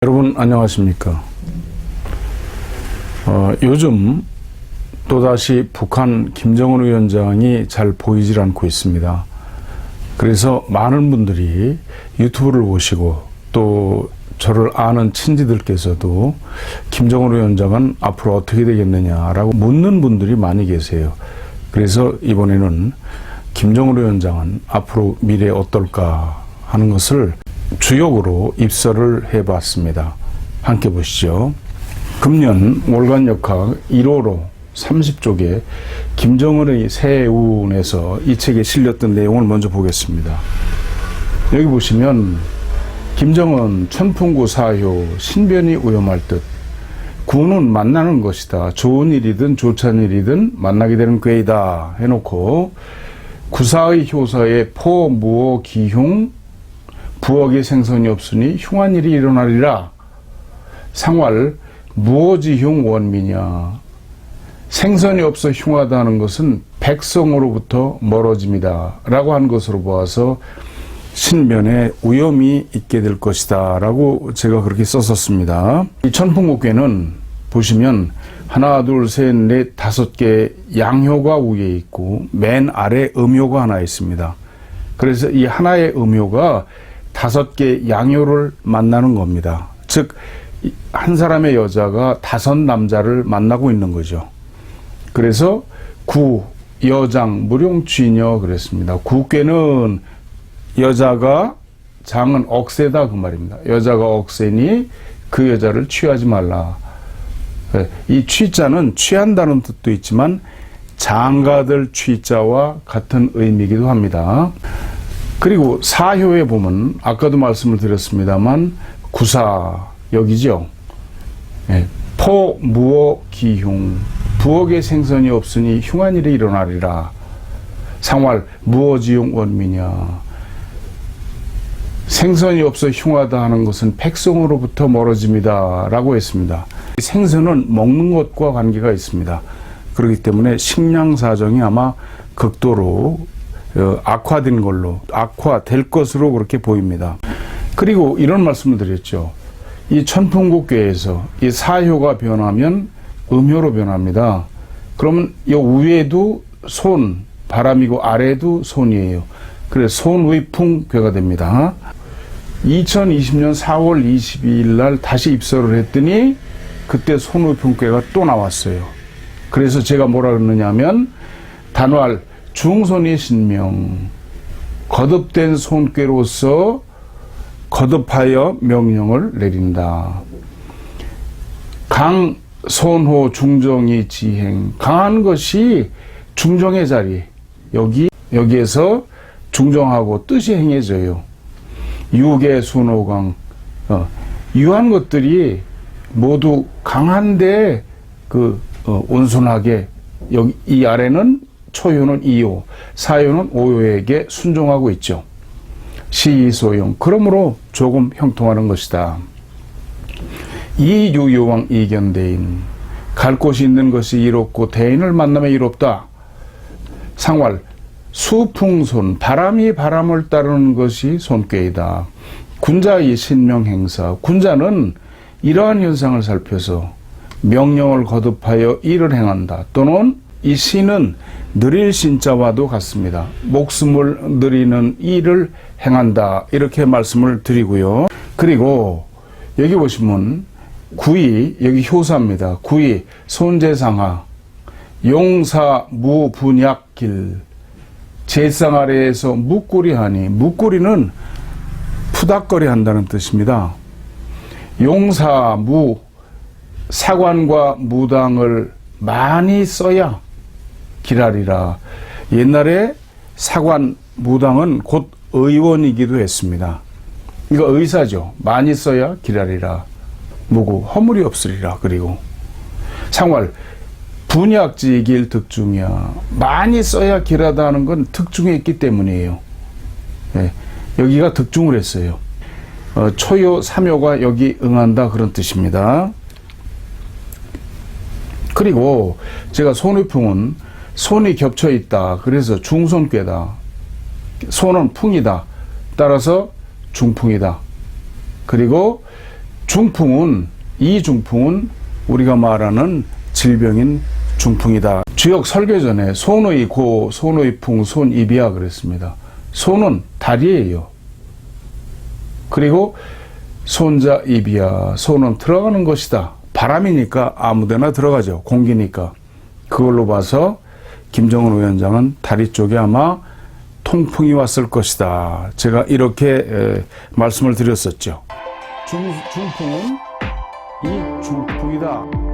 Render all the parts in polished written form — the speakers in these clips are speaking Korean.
여러분 안녕하십니까. 요즘 또다시 북한 김정은 위원장이 잘 보이질 않고 있습니다. 그래서 많은 분들이 유튜브를 보시고 또 저를 아는 친지들께서도 김정은 위원장은 앞으로 어떻게 되겠느냐라고 묻는 분들이 많이 계세요. 그래서 이번에는 김정은 위원장은 앞으로 미래에 어떨까 하는 것을 주역으로 입설을 해봤습니다. 함께 보시죠. 금년 월간역학 1호로 30쪽에 김정은의 세운에서 이 책에 실렸던 내용을 먼저 보겠습니다. 여기 보시면 김정은 천풍구 사효 신변이 오염할 듯 구는 만나는 것이다. 좋은 일이든 좋지 않은 일이든 만나게 되는 꾀이다 해놓고 구사의 효사의 포, 무어, 기흉 부엌에 생선이 없으니 흉한 일이 일어나리라. 상활 무어지흉 원미냐. 생선이 없어 흉하다는 것은 백성으로부터 멀어짐이다 라고 한 것으로 보아서 신변에 위험이 있게 될 것이다 라고 제가 그렇게 썼었습니다. 이 천풍국궤는 보시면 하나 둘 셋 넷 다섯 개 양효가 위에 있고 맨 아래 음효가 하나 있습니다. 그래서 이 하나의 음효가 다섯 개 양효를 만나는 겁니다. 즉, 한 사람의 여자가 다섯 남자를 만나고 있는 거죠. 그래서 구, 여장, 무룡취녀 그랬습니다. 구궤는 여자가 장은 억세다 그 말입니다. 여자가 억세니 그 여자를 취하지 말라. 이 취자는 취한다는 뜻도 있지만 장가들 취자와 같은 의미이기도 합니다. 그리고 사효에 보면 아까도 말씀을 드렸습니다만 구사 여기죠. 포, 무어, 기흉 부엌에 생선이 없으니 흉한 일이 일어나리라. 상활 무어지용 원미냐. 생선이 없어 흉하다 하는 것은 백성으로부터 멀어짐이다 라고 했습니다. 생선은 먹는 것과 관계가 있습니다. 그렇기 때문에 식량 사정이 아마 극도로 악화된 걸로, 악화될 것으로 그렇게 보입니다. 그리고 이런 말씀을 드렸죠. 이 천풍국궤에서 이 사효가 변하면 음효로 변합니다. 그러면 이 위에도 손, 바람이고 아래도 손이에요. 그래서 손위풍궤가 됩니다. 2020년 4월 22일 날 다시 입설을 했더니 그때 손위풍궤가 또 나왔어요. 그래서 제가 뭐라 그러느냐 하면 단활 중손이 신명 거듭된 손꾀로서 거듭하여 명령을 내린다. 강 손호 중정이 지행 강한 것이 중정의 자리 여기에서 중정하고 뜻이 행해져요. 유계 순호강 유한 것들이 모두 강한데 온순하게 여기 이 아래는 초효는 이효, 사효는 오효에게 순종하고 있죠. 시소용 그러므로 조금 형통하는 것이다. 이유요왕 이견대인 갈 곳이 있는 것이 이롭고 대인을 만나면 이롭다. 상활 수풍손 바람이 바람을 따르는 것이 손꾀이다. 군자의 신명행사 군자는 이러한 현상을 살펴서 명령을 거듭하여 일을 행한다. 또는 이 신은 느릴 신자와도 같습니다. 목숨을 느리는 일을 행한다. 이렇게 말씀을 드리고요. 그리고 여기 보시면 구이 여기 효사입니다. 구이 손재상하 용사 무분약길 제상 아래에서 묵구리하니 묵구리는 푸닥거리 한다는 뜻입니다. 용사 무 사관과 무당을 많이 써야 기라리라. 옛날에 사관 무당은 곧 의원이기도 했습니다. 이거 의사죠. 많이 써야 기라리라. 무구 허물이 없으리라. 그리고 상활 분약지길 득중이야. 많이 써야 길하다 하는 건 특중에 있기 때문이에요. 여기가 득중을 했어요. 초요 삼요가 여기 응한다 그런 뜻입니다. 그리고 제가 손위풍은 손이 겹쳐 있다. 그래서 중손꾀다. 손은 풍이다. 따라서 중풍이다. 그리고 이 중풍은 우리가 말하는 질병인 중풍이다. 주역 설교 전에 손의 고, 손의 풍, 손입이야 그랬습니다. 손은 다리예요. 그리고 손자 입이야. 손은 들어가는 것이다. 바람이니까 아무데나 들어가죠. 공기니까. 그걸로 봐서 김정은 위원장은 다리 쪽에 아마 통풍이 왔을 것이다. 제가 이렇게 말씀을 드렸었죠. 중풍은 이 중풍이다.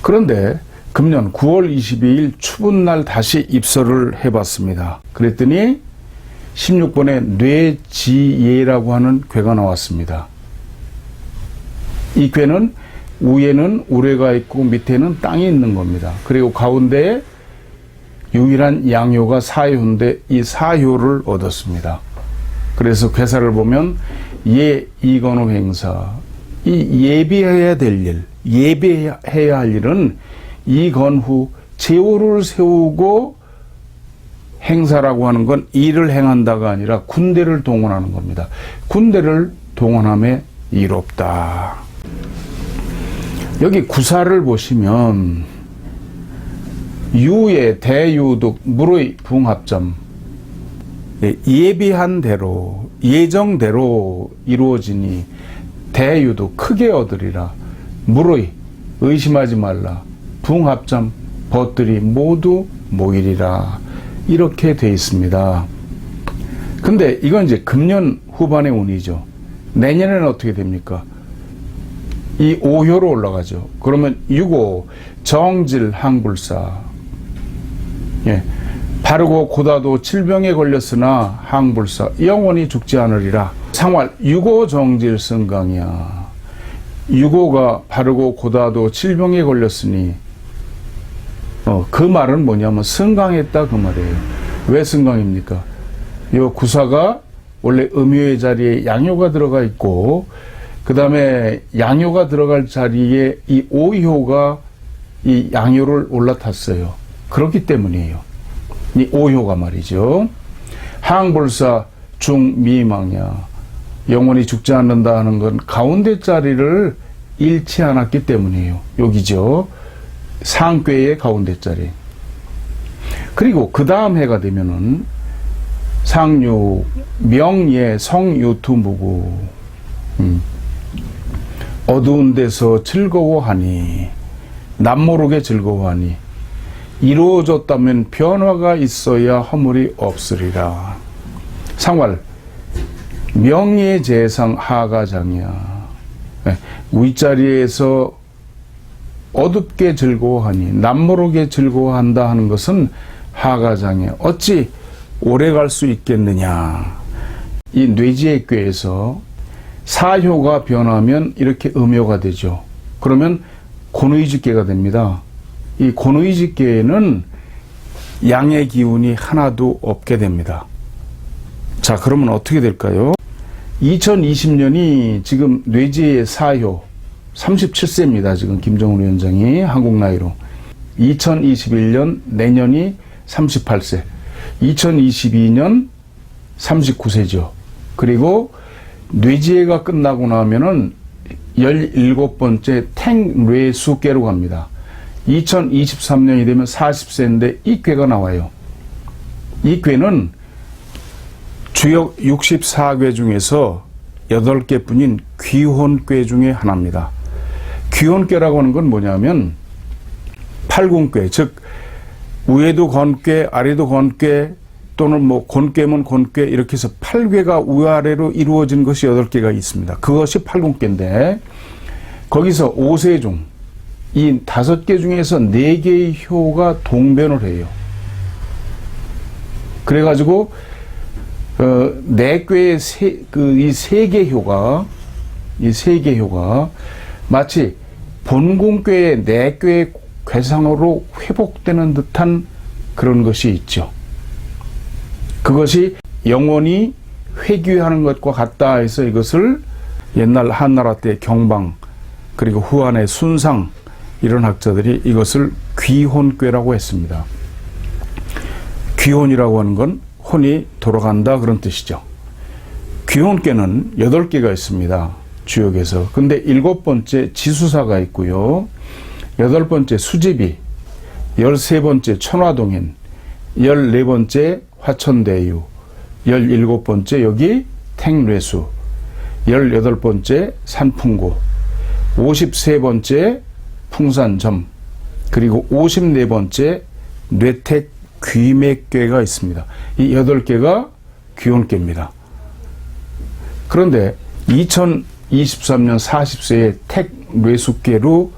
그런데 금년 9월 22일 추분날 다시 입서를 해봤습니다. 그랬더니 16번에 뇌지예라고 하는 괴가 나왔습니다. 이 괴는 위에는 우레가 있고 밑에는 땅이 있는 겁니다. 그리고 가운데에 유일한 양효가 사효인데 이 사효를 얻었습니다. 그래서 괴사를 보면 이건호 행사, 이 예비해야 될 일, 예배해야 할 일은 이건후 제호를 세우고 행사라고 하는 건 일을 행한다가 아니라 군대를 동원하는 겁니다. 군대를 동원함에 이롭다. 여기 구사를 보시면 유의 대유독 물의 붕합점, 예비한 대로 예정대로 이루어지니 대유도 크게 얻으리라. 물의 의심하지 말라. 붕합점 벗들이 모두 모이리라. 이렇게 돼 있습니다. 근데 이건 이제 금년 후반의 운이죠. 내년에는 어떻게 됩니까? 이 5효로 올라가죠. 그러면 6호 정질 항불사. 예. 바르고 고다도 질병에 걸렸으나 항불사 영원히 죽지 않으리라. 상활 6호 정질 승강이야. 6호가 바르고 고다도 질병에 걸렸으니 그 말은 뭐냐면 승강했다 그 말이에요. 왜 승강입니까? 이 구사가 원래 음효의 자리에 양효가 들어가 있고 그 다음에 양효가 들어갈 자리에 이 오효가 이 양효를 올라탔어요. 그렇기 때문이에요. 이 오효가 말이죠. 항불사 중미망야. 영원히 죽지 않는다 하는 건 가운데 자리를 잃지 않았기 때문이에요. 여기죠. 상괴의 가운데 자리. 그리고 그 다음 해가 되면은 상유, 명예, 성유투무구. 어두운 데서 즐거워하니, 남모르게 즐거워하니, 이루어졌다면 변화가 있어야 허물이 없으리라. 상활, 명예재상 하가장이야. 윗자리에서 어둡게 즐거워하니 남모르게 즐거워한다 하는 것은 하가장이야. 어찌 오래 갈 수 있겠느냐. 이 뇌지의 꾀에서 사효가 변하면 이렇게 음효가 되죠. 그러면 곤의직계가 됩니다. 이 곤의직계에는 양의 기운이 하나도 없게 됩니다. 자, 그러면 어떻게 될까요? 2020년이 지금 뇌지의 사효 37세입니다. 지금 김정은 위원장이 한국 나이로. 2021년 내년이 38세. 2022년 39세죠. 그리고 뇌지혜가 끝나고 나면은 17번째 탱뇌수괴로 갑니다. 2023년이 되면 40세인데 이 꾀가 나와요. 이 꾀는 주역 64궤 중에서 8개 뿐인 귀혼궤 중에 하나입니다. 귀혼궤라고 하는 건 뭐냐면 팔궁궤, 즉 위에도 건궤, 아래도 건궤, 또는 뭐 곤궤면 곤궤 이렇게 해서 8궤가 위아래로 이루어진 것이 8개가 있습니다. 그것이 팔궁궤인데 거기서 5세 중 이 5개 중에서 4개의 효가 동변을 해요. 그래가지고 4궤의 이 3개 효가 이 세계효가 마치 본궁궤의 내궤의 괴상으로 회복되는 듯한 그런 것이 있죠. 그것이 영원히 회귀하는 것과 같다 해서 이것을 옛날 한나라 때 경방 그리고 후한의 순상 이런 학자들이 이것을 귀혼궤라고 했습니다. 귀혼이라고 하는 건 혼이 돌아간다 그런 뜻이죠. 귀혼궤는 8개가 있습니다. 주역에서. 근데 7번째 지수사가 있고요. 8번째 수지비, 13번째 천화동인, 14번째 화천대유, 17번째 여기 택뇌수, 18번째 산풍고, 53번째 풍산점, 그리고 54번째 뇌택 귀맥궤가 있습니다. 이 8개가 귀혼궤입니다. 그런데 2023년 40세에 택뇌수궤로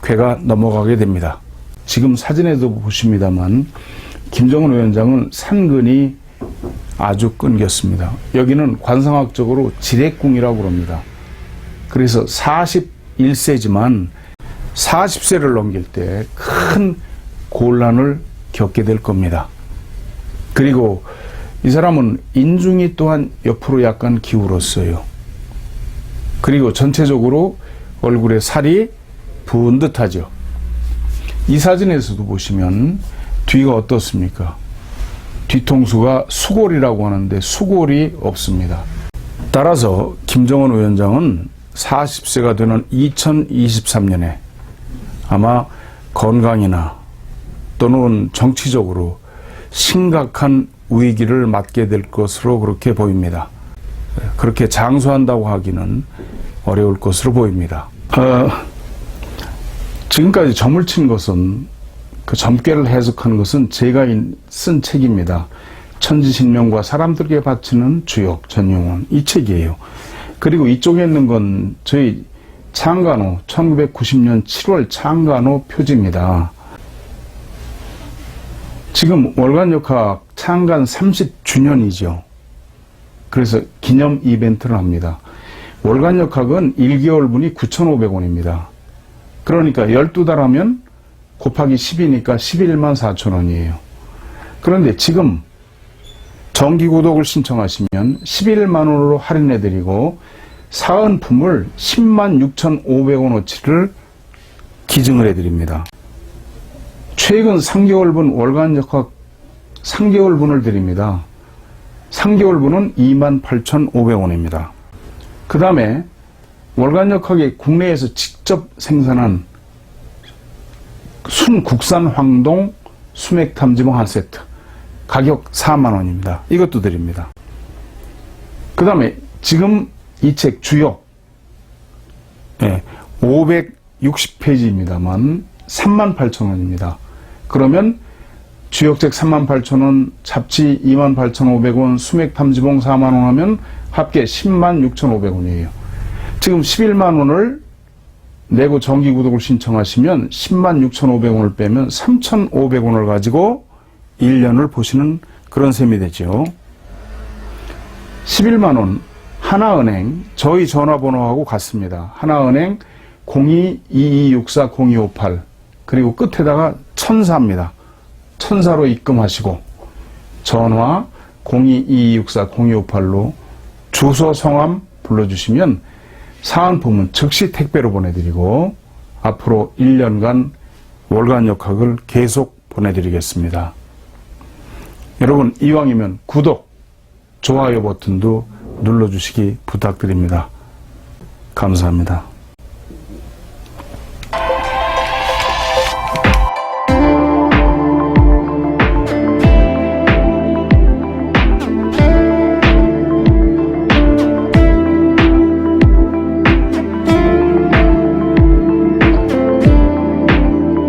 궤가 넘어가게 됩니다. 지금 사진에도 보십니다만 김정은 위원장은 산근이 아주 끊겼습니다. 여기는 관상학적으로 지렉궁이라고 그럽니다. 그래서 41세지만 40세를 넘길 때 큰 곤란을 겪게 될 겁니다. 그리고 이 사람은 인중이 또한 옆으로 약간 기울었어요. 그리고 전체적으로 얼굴에 살이 부은 듯하죠. 이 사진에서도 보시면 뒤가 어떻습니까? 뒤통수가 수골이라고 하는데 수골이 없습니다. 따라서 김정은 위원장은 40세가 되는 2023년에 아마 건강이나 또는 정치적으로 심각한 위기를 맞게 될 것으로 그렇게 보입니다. 그렇게 장수한다고 하기는 어려울 것으로 보입니다. 지금까지 점을 친 것은 그 점괘를 해석하는 것은 제가 쓴 책입니다. 천지신명과 사람들에게 바치는 주역 전용원 이 책이에요. 그리고 이쪽에 있는 건 저희 창간호 1990년 7월 창간호 표지입니다. 지금 월간역학 창간 30주년이죠. 그래서 기념 이벤트를 합니다. 월간역학은 1개월분이 9,500원입니다. 그러니까 12달 하면 곱하기 10이니까 11만 4천 원이에요. 그런데 지금 정기구독을 신청하시면 11만 원으로 할인해드리고 사은품을 10만 6,500원어치를 기증을 해드립니다. 최근 3개월분 월간역학 3개월분을 드립니다. 3개월분은 28,500원입니다. 그 다음에 월간역학이 국내에서 직접 생산한 순국산 황동 수맥탐지봉 한 세트 가격 4만 원입니다. 이것도 드립니다. 그 다음에 지금 이 책 주역 560페이지입니다만 38,000원입니다. 그러면 주역책 38,000원, 잡지 28,500원, 수맥탐지봉 4만 원 하면 합계 106,500원이에요. 지금 11만 원을 내고 정기구독을 신청하시면 106,500원을 빼면 3,500원을 가지고 1년을 보시는 그런 셈이 되죠. 11만 원 하나은행 저희 전화번호하고 같습니다. 하나은행 02-2264-0258 그리고 끝에다가 천사입니다. 천사로 입금하시고 전화 02-2264-0258로 주소 성함 불러주시면 사은품은 즉시 택배로 보내드리고 앞으로 1년간 월간역학을 계속 보내드리겠습니다. 여러분 이왕이면 구독, 좋아요 버튼도 눌러주시기 부탁드립니다. 감사합니다.